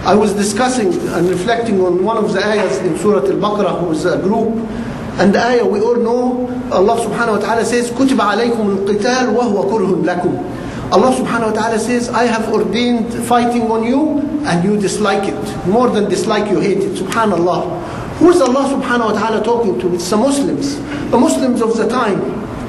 I was discussing and reflecting on one of the ayahs in Surah Al-Baqarah, who is a group, and the ayah we all know, Allah subhanahu wa ta'ala says, كُتِبَ عَلَيْكُمُ الْقِتَالُ وَهُوَ كُرْهٌ لَكُمْ. Allah subhanahu wa ta'ala says, I have ordained fighting on you, and you dislike it. More than dislike, you hate it. Subhanallah. Who is Allah subhanahu wa ta'ala talking to? It's the Muslims of the time.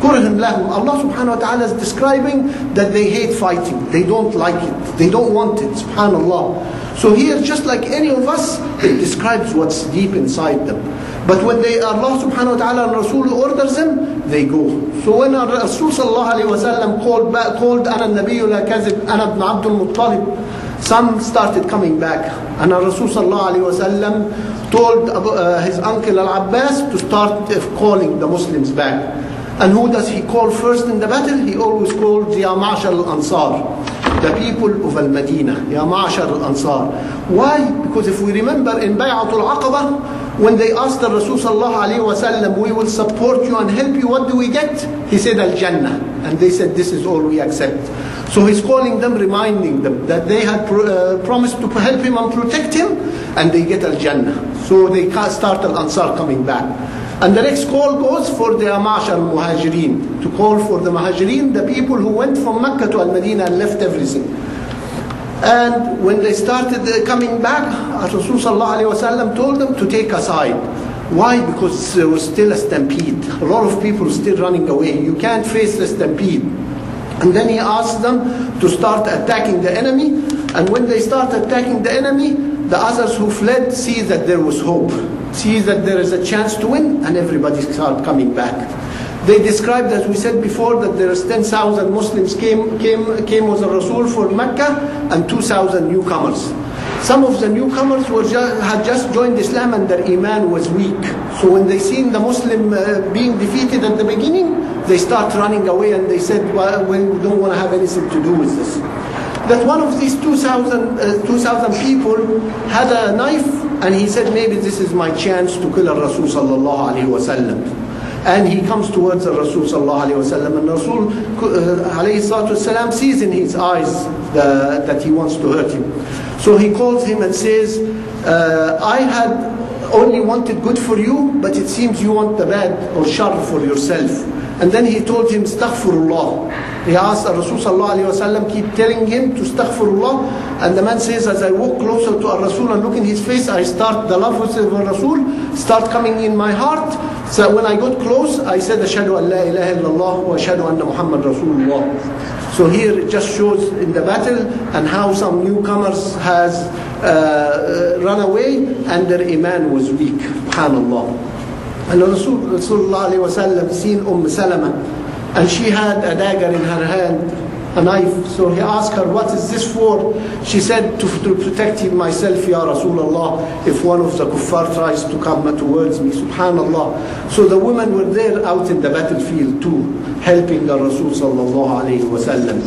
كُرْهٌ لَهُمْ. Allah subhanahu wa ta'ala is describing that they hate fighting. They don't like it. They don't want it. Subhanallah. So here, just like any of us, it describes what's deep inside them. But when Allah subhanahu wa ta'ala and Rasul orders them, they go. So when Rasul sallallahu alayhi wa sallam called Ana Nabiyyu la Kazib, Ana ibn Abdul Muttalib, some started coming back. And Rasul sallallahu alayhi wa sallam told his uncle Al-Abbas to start calling the Muslims back. And who does he call first in the battle? He always called Ya Ma'ashar al-Ansar, the people of Al-Madinah, Ya Ma'ashar al-Ansar. Why? Because if we remember in Bay'atul Aqaba, when they asked the Rasul sallallahu alayhi wa sallam, we will support you and help you, what do we get? He said Al-Jannah. And they said, this is all we accept. So he's calling them, reminding them that they had promised to help him and protect him, and they get Al-Jannah. So they start Al-Ansar coming back. And the next call goes for the Ma'ashar al-Muhajirin, to call for the Muhajirin, the people who went from Mecca to Al-Madinah and left everything. And when they started coming back, Rasul sallallahu alayhi wa sallam told them to take a side. Why? Because there was still a stampede. A lot of people still running away. You can't face the stampede. And then he asked them to start attacking the enemy. And when they start attacking the enemy, the others who fled see that there was hope, see that there is a chance to win, and everybody started coming back. They described, as we said before, that there is 10,000 Muslims came with the Rasul for Mecca, and 2,000 newcomers. Some of the newcomers had just joined Islam and their iman was weak. So when they seen the Muslim being defeated at the beginning, they start running away, and they said, well, we don't want to have anything to do with this. That one of these 2,000 people had a knife, and he said, maybe this is my chance to kill Rasul sallallahu alayhi wa sallam. And he comes towards the Rasul sallallahu alayhi wa sallam, and Rasul alayhi salatu wasalam sees in his eyes that he wants to hurt him. So he calls him and says, I had only wanted good for you, but it seems you want the bad or shar for yourself. And then he told him, Astaghfirullah. He asked Rasul sallallahu alayhi wa sallam, keep telling him to Astaghfirullah. And the man says, as I walk closer to Rasul and look in his face, I start, the love of Rasul start coming in my heart. So when I got close, I said, Ashhadu an la ilaha illallah wa ashhadu anna Muhammad Rasulullah. So here it just shows in the battle and how some newcomers has run away and their iman was weak. SubhanAllah. And Rasulullah alayhi wa sallam seen Salama, and she had a dagger in her hand, a knife. So he asked her, what is this for? She said, to protect myself, Ya Rasulullah, if one of the kuffar tries to come towards me. Subhanallah. So the women were there out in the battlefield too, helping the Rasul sallallahu alayhi wa sallam.